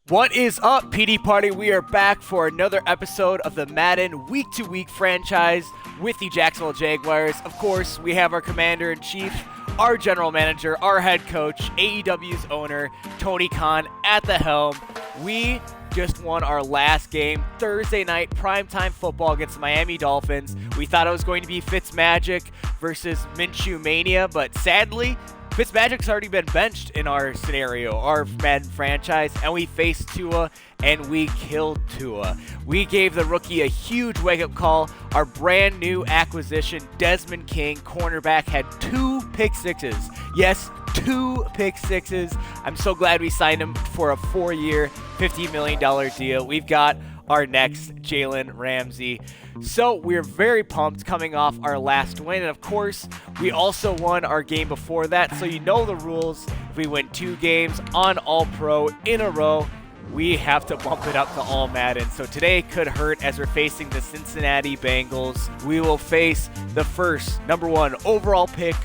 What is up, PD Party? We are back for another episode of the Madden Week-to-Week Franchise with the Jacksonville Jaguars. Of course, we have our Commander-in-Chief, our General Manager, our Head Coach, AEW's owner, Tony Khan at the helm. We just won our last game, Thursday night, primetime football against the Miami Dolphins. We thought it was going to be Fitzmagic versus Minshew Mania, but sadly, Fitzmagic's already been benched in our scenario, our Madden franchise, and we faced Tua, and we killed Tua. We gave the rookie a huge wake-up call. Our brand new acquisition, Desmond King, cornerback, had 2 pick sixes. Yes, 2 pick sixes. I'm so glad we signed him for a 4-year, $50 million deal. We've got our next Jalen Ramsey. So we're very pumped coming off our last win. And of course, we also won our game before that. So you know the rules. If we win 2 games on All-Pro in a row, we have to bump it up to All Madden. So today could hurt as we're facing the Cincinnati Bengals. We will face the first #1 overall pick,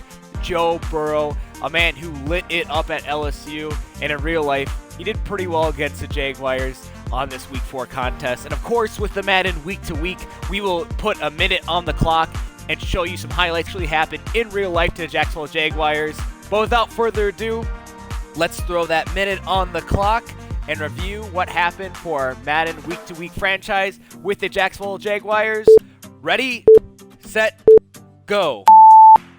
Joe Burrow, a man who lit it up at LSU. And in real life, he did pretty well against the Jaguars on this Week 4 contest. And of course, with the Madden Week to Week, we will put a minute on the clock and show you some highlights really happened in real life to the Jacksonville Jaguars. But without further ado, let's throw that minute on the clock and review what happened for our Madden Week to Week franchise with the Jacksonville Jaguars. Ready, set, go.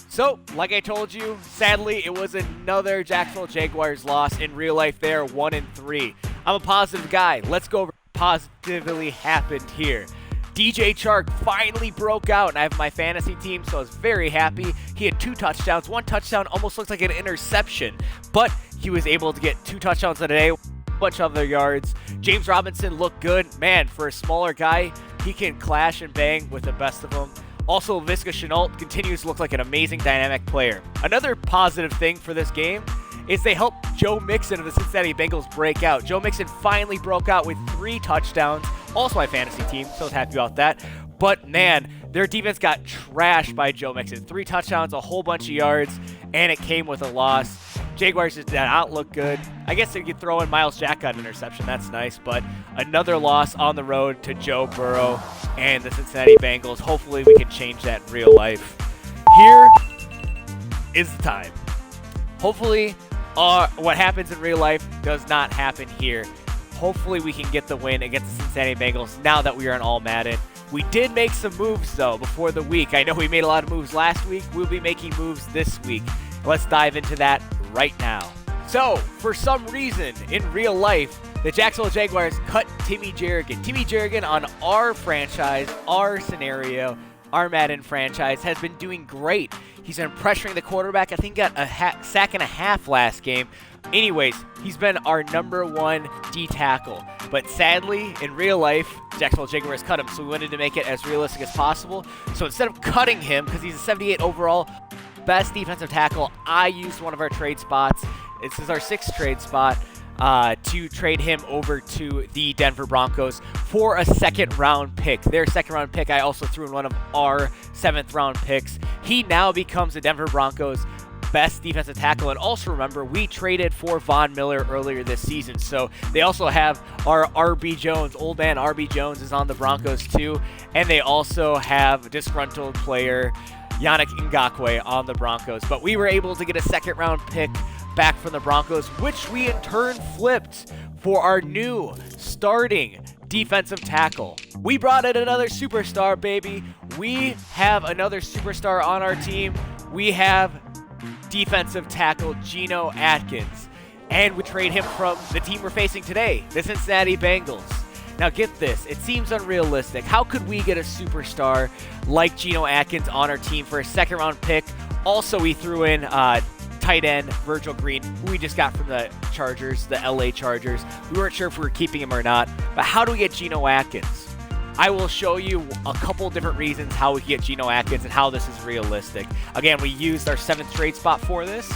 So, like I told you, sadly, it was another Jacksonville Jaguars loss. In real life, they are 1-3. I'm a positive guy. Let's go over what positively happened here. DJ Chark finally broke out, and I have my fantasy team, so I was very happy. He had 2 touchdowns. 1 touchdown almost looks like an interception, but he was able to get 2 touchdowns in a day, a bunch of other yards. James Robinson looked good. Man, for a smaller guy, he can clash and bang with the best of them. Also, Laviska Shenault continues to look like an amazing dynamic player. Another positive thing for this game is they helped Joe Mixon of the Cincinnati Bengals break out. Joe Mixon finally broke out with 3 touchdowns. Also my fantasy team, so I was happy about that. But man, their defense got trashed by Joe Mixon. 3 touchdowns, a whole bunch of yards, and it came with a loss. Jaguars just did not look good. I guess they could throw in Miles Jack on interception. That's nice. But another loss on the road to Joe Burrow and the Cincinnati Bengals. Hopefully we can change that in real life. Here is the time. Hopefully what happens in real life does not happen here. Hopefully we can get the win against the Cincinnati Bengals now that we are in All Madden. We did make some moves, though, before the week. I know we made a lot of moves last week. We'll be making moves this week. Let's dive into that right now. So, for some reason, in real life, the Jacksonville Jaguars cut Timmy Jerrigan. Timmy Jerrigan on our franchise, our scenario, our Madden franchise, has been doing great. He's been pressuring the quarterback. I think he got a sack and a half last game. Anyways, he's been our #1 D tackle. But sadly, in real life, Jacksonville Jaguars cut him, so we wanted to make it as realistic as possible. So instead of cutting him, because he's a 78 overall, best defensive tackle, I used one of our trade spots. This is our 6th trade spot to trade him over to the Denver Broncos for a 2nd-round pick. Their 2nd-round pick, I also threw in one of our 7th-round picks. He now becomes the Denver Broncos' best defensive tackle. And also remember, we traded for Von Miller earlier this season. So they also have our RB Jones. Old man RB Jones is on the Broncos too. And they also have disgruntled player Yannick Ngakoue on the Broncos. But we were able to get a 2nd-round pick back from the Broncos, which we in turn flipped for our new starting defensive tackle. We brought in another superstar, baby. We have another superstar on our team. We have defensive tackle Geno Atkins. And we trade him from the team we're facing today, the Cincinnati Bengals. Now get this, it seems unrealistic. How could we get a superstar like Geno Atkins on our team for a 2nd-round pick? Also, we threw in tight end Virgil Green, who we just got from the Chargers, the LA Chargers. We weren't sure if we were keeping him or not, but how do we get Geno Atkins? I will show you a couple different reasons how we can get Geno Atkins and how this is realistic. Again, we used our 7th trade spot for this.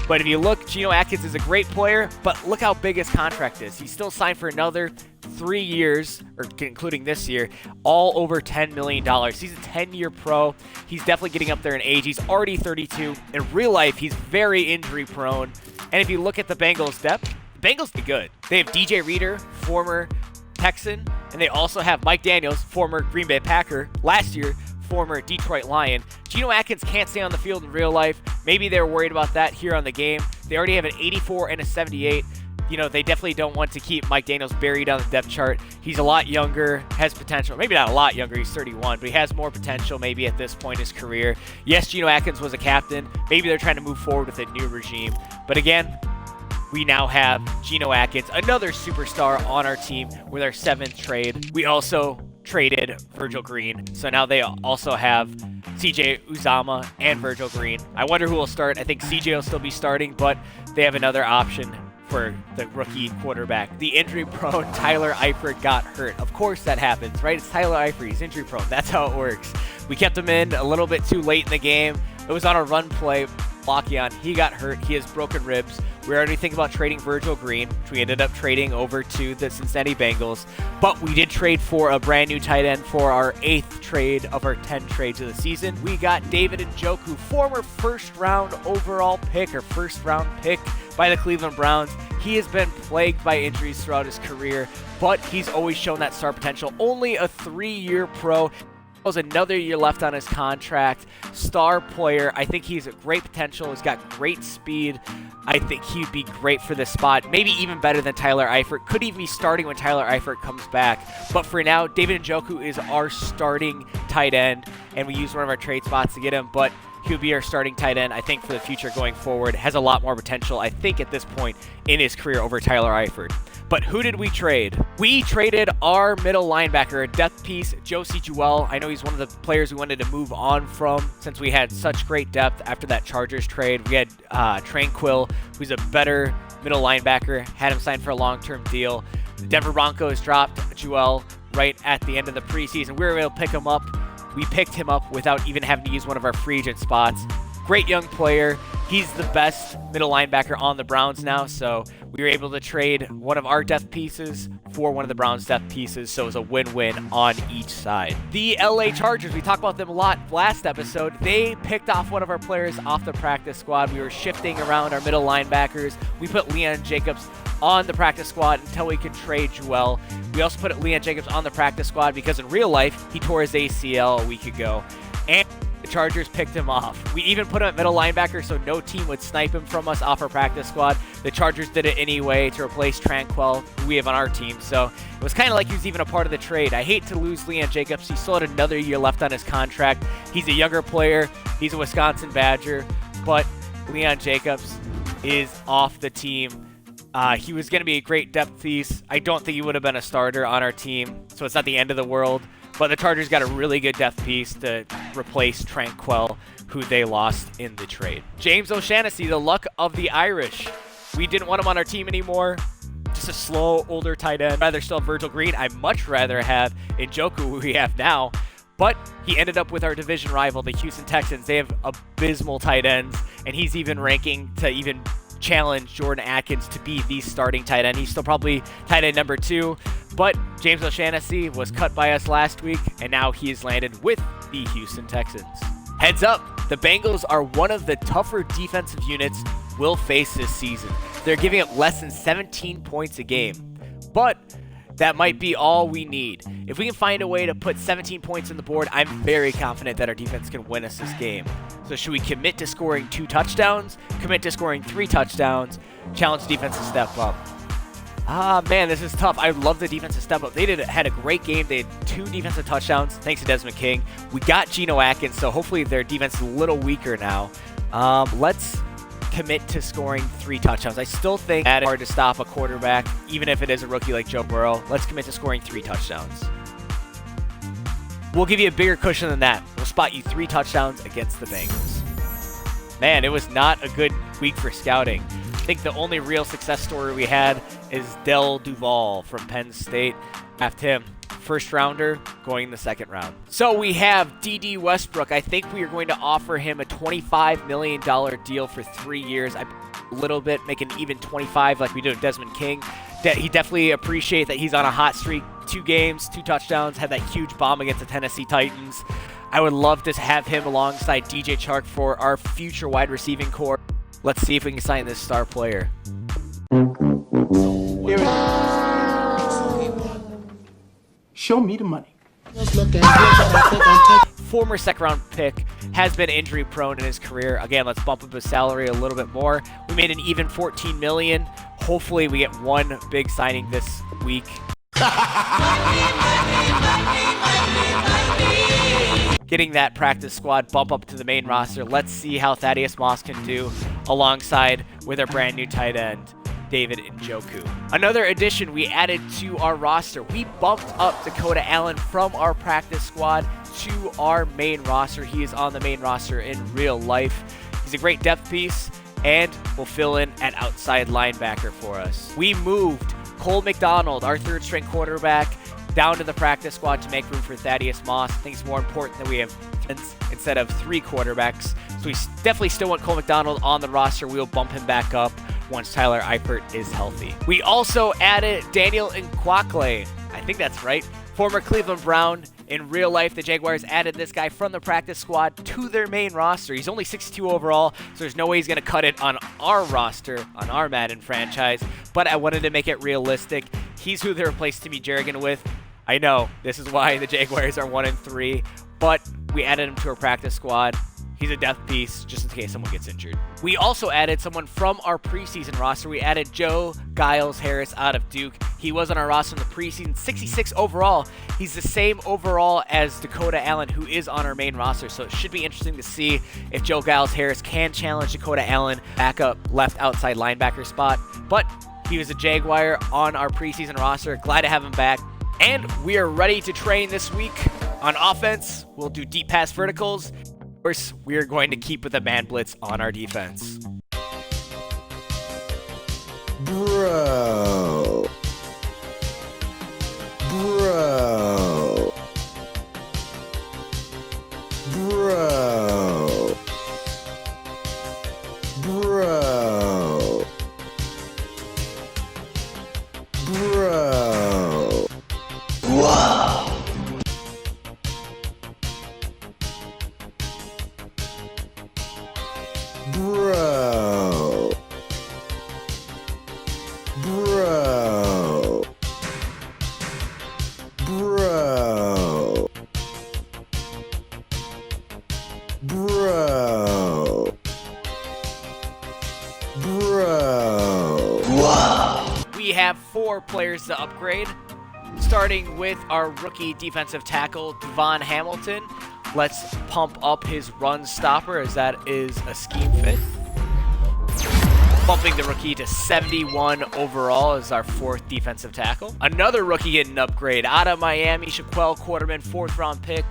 But if you look, Geno Atkins is a great player, but look how big his contract is. He's still signed for another 3 years, or including this year, all over $10 million. He's a 10-year pro. He's definitely getting up there in age. He's already 32. In real life, he's very injury prone. And if you look at the Bengals' depth, Bengals be good. They have DJ Reader, former Texan, and they also have Mike Daniels, former Green Bay Packer, last year former Detroit Lion. Geno Atkins can't stay on the field in real life. Maybe they're worried about that here on the game. They already have an 84 and a 78. You know, they definitely don't want to keep Mike Daniels buried on the depth chart. He's a lot younger, has potential. Maybe not a lot younger, he's 31, but he has more potential maybe at this point in his career. Yes, Geno Atkins was a captain. Maybe they're trying to move forward with a new regime. But again, we now have Geno Atkins, another superstar on our team with our 7th trade. We also traded Virgil Green, so now they also have CJ Uzomah and Virgil Green. I wonder who will start. I think CJ will still be starting, but they have another option for the rookie quarterback. The injury-prone Tyler Eifert got hurt. Of course that happens, right? It's Tyler Eifert. He's injury-prone. That's how it works. We kept him in a little bit too late in the game. It was on a run play. Blockion, he got hurt. He has broken ribs. We're already thinking about trading Virgil Green, which we ended up trading over to the Cincinnati Bengals. But we did trade for a brand new tight end for our 8th trade of our 10 trades of the season. We got David Njoku, former first-round overall pick or first-round pick by the Cleveland Browns. He has been plagued by injuries throughout his career, but he's always shown that star potential. Only a 3-year pro. Has another year left on his contract. Star player. I think he's a great potential. He's got great speed. I think he'd be great for this spot. Maybe even better than Tyler Eifert. Could even be starting when Tyler Eifert comes back. But for now, David Njoku is our starting tight end, and we used one of our trade spots to get him, but he'll be our starting tight end, I think, for the future going forward. Has a lot more potential, I think, at this point in his career over Tyler Eifert. But who did we trade? We traded our middle linebacker, a depth piece, Josie Jewell. I know he's one of the players we wanted to move on from since we had such great depth after that Chargers trade. We had Tranquil, who's a better middle linebacker, had him signed for a long-term deal. The Denver Broncos dropped Jewell right at the end of the preseason. We were able to pick him up. We picked him up without even having to use one of our free agent spots. Great young player. He's the best middle linebacker on the Browns now, so we were able to trade one of our depth pieces for one of the Browns' depth pieces, so it was a win-win on each side. The LA Chargers, we talked about them a lot last episode. They picked off one of our players off the practice squad. We were shifting around our middle linebackers. We put Leon Jacobs on the practice squad until we could trade Jewell. We also put Leon Jacobs on the practice squad because in real life, he tore his ACL a week ago. And the Chargers picked him off. We even put him at middle linebacker so no team would snipe him from us off our practice squad. The Chargers did it anyway to replace Tranquil, who we have on our team. So it was kind of like he was even a part of the trade. I hate to lose Leon Jacobs. He still had another year left on his contract. He's a younger player. He's a Wisconsin Badger. But Leon Jacobs is off the team. He was going to be a great depth piece. I don't think he would have been a starter on our team, so it's not the end of the world. But the Chargers got a really good depth piece to replace Tranquil, who they lost in the trade. James O'Shaughnessy, the luck of the Irish. We didn't want him on our team anymore. Just a slow, older tight end. Rather still have Virgil Green. I'd much rather have Njoku, who we have now. But he ended up with our division rival, the Houston Texans. They have abysmal tight ends, and he's even ranking to even challenge Jordan Atkins to be the starting tight end. He's still probably tight end number 2, but James O'Shaughnessy was cut by us last week, and now he has landed with the Houston Texans. Heads up, the Bengals are one of the tougher defensive units we'll face this season. They're giving up less than 17 points a game, but that might be all we need. If we can find a way to put 17 points on the board, I'm very confident that our defense can win us this game. So should we commit to scoring 2 touchdowns, commit to scoring 3 touchdowns, challenge the defense to step up? Man, this is tough. I love the defense to step up. They had a great game. They had 2 defensive touchdowns thanks to Desmond King. We got Geno Atkins, so hopefully their defense is a little weaker now. Let's commit to scoring 3 touchdowns. I still think it's hard to stop a quarterback, even if it is a rookie like Joe Burrow. Let's commit to scoring 3 touchdowns. We'll give you a bigger cushion than that. We'll spot you 3 touchdowns against the Bengals. Man, it was not a good week for scouting. I think the only real success story we had is Del Duval from Penn State. After him, first rounder going in the 2nd round. So we have D.D. Westbrook. I think we are going to offer him a $25 million deal for 3 years. A little bit, make an even 25 like we did with Desmond King. He definitely appreciates that he's on a hot streak. 2 games, 2 touchdowns, had that huge bomb against the Tennessee Titans. I would love to have him alongside DJ Chark for our future wide receiving core. Let's see if we can sign this star player. Show me the money. Former second-round pick has been injury-prone in his career. Again, let's bump up his salary a little bit more. We made an even $14 million. Hopefully, we get one big signing this week. Getting that practice squad bump up to the main roster. Let's see how Thaddeus Moss can do alongside with our brand new tight end, David Njoku. Another addition we added to our roster. We bumped up Dakota Allen from our practice squad to our main roster. He is on the main roster in real life. He's a great depth piece and will fill in at outside linebacker for us. We moved Cole McDonald, our third-string quarterback, down to the practice squad to make room for Thaddeus Moss. I think it's more important that we have instead of 3 quarterbacks. So we definitely still want Cole McDonald on the roster. We'll bump him back up once Tyler Eifert is healthy. We also added Daniel Nkwakle. I think that's right. Former Cleveland Brown. In real life, the Jaguars added this guy from the practice squad to their main roster. He's only 62 overall, so there's no way he's going to cut it on our roster, on our Madden franchise. But I wanted to make it realistic. He's who they replaced Timmy Jerrigan with. I know, this is why the Jaguars are 1-3, but we added him to our practice squad. He's a depth piece, just in case someone gets injured. We also added someone from our preseason roster. We added Joe Giles Harris out of Duke. He was on our roster in the preseason, 66 overall. He's the same overall as Dakota Allen, who is on our main roster. So it should be interesting to see if Joe Giles Harris can challenge Dakota Allen back up left outside linebacker spot. But he was a Jaguar on our preseason roster. Glad to have him back. And we are ready to train this week on offense. We'll do deep pass verticals. Of course, we are going to keep with the man blitz on our defense. Bro. Bro. Bro. Bro. Bro. Wow. Bro. Bro. Bro. Bro. Bro. Wow. We have 4 players to upgrade, starting with our rookie defensive tackle, Devon Hamilton. Let's pump up his run stopper, as that is a scheme fit. Bumping the rookie to 71 overall as our 4th defensive tackle. Another rookie getting an upgrade out of Miami, Shaquille Quarterman, 4th round pick.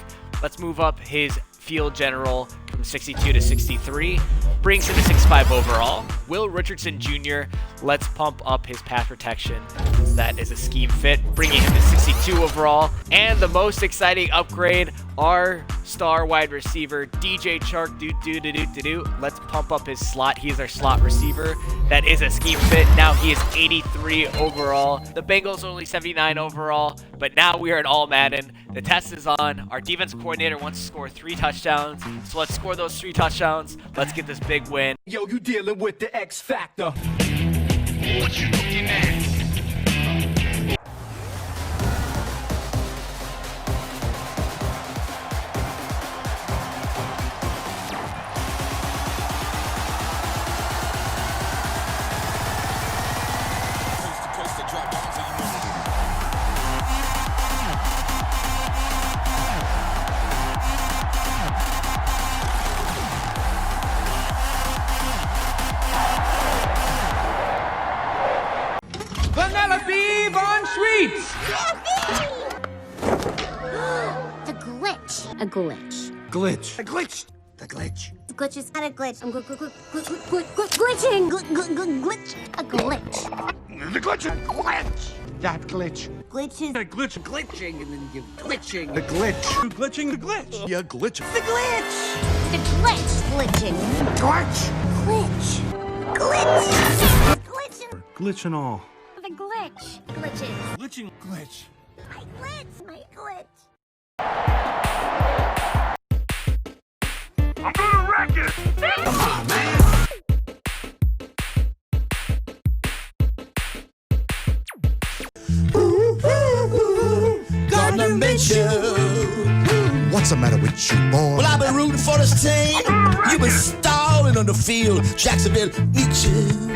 Let's move up his field general from 62 to 63. Brings him to 65 overall. Will Richardson Jr., let's pump up his pass protection. That is a scheme fit, bringing him to 62 overall. And the most exciting upgrade, our star wide receiver, DJ Chark. Let's pump up his slot. He is our slot receiver. That is a scheme fit. Now he is 83 overall. The Bengals are only 79 overall, but now we are at All Madden. The test is on. Our defense coordinator wants to score 3 touchdowns. So let's score those 3 touchdowns. Let's get this big win. Yo, you dealing with the X Factor. What you looking at? Vanilla Beef on sweets! The glitch. A glitch. Glitch. A glitch. The glitch. The glitch is not a glitch. I'm glitching. Glitch. A glitch. The glitch. A glitch. That glitch. Glitch is A glitch. Glitching and then you're glitching. The glitch. You're glitching the glitch. Yeah, glitching. The glitch. the glitch. Glitching. Glitch. Glitch. Glitch. Glitching. Glitch and all. The glitch. Glitches. Glitching. Glitch. My glitch. My glitch. I'm gonna wreck it! Come on, man! Gonna What's the matter with you, boy? Well, I've been rooting for this team. You've been stalling on the field. Jacksonville needs you.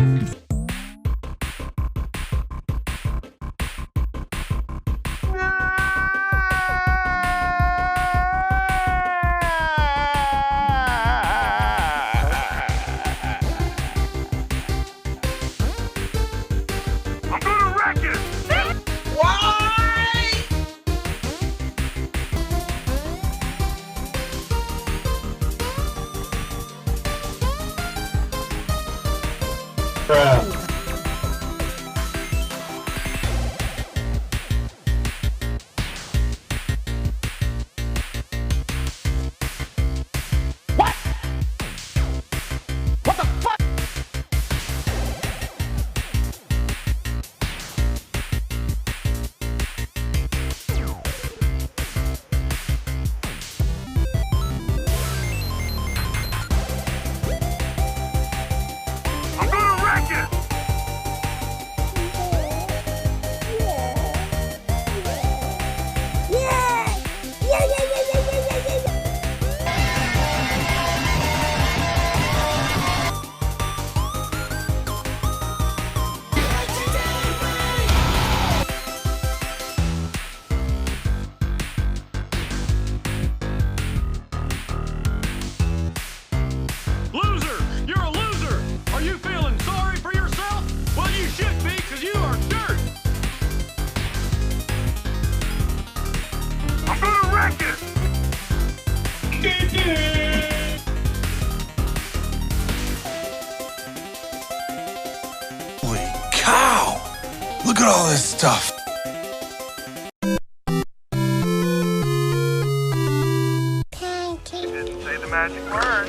Holy cow! Look at all this stuff. Pancake. Say the magic word.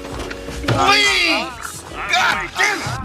Please! God damn it!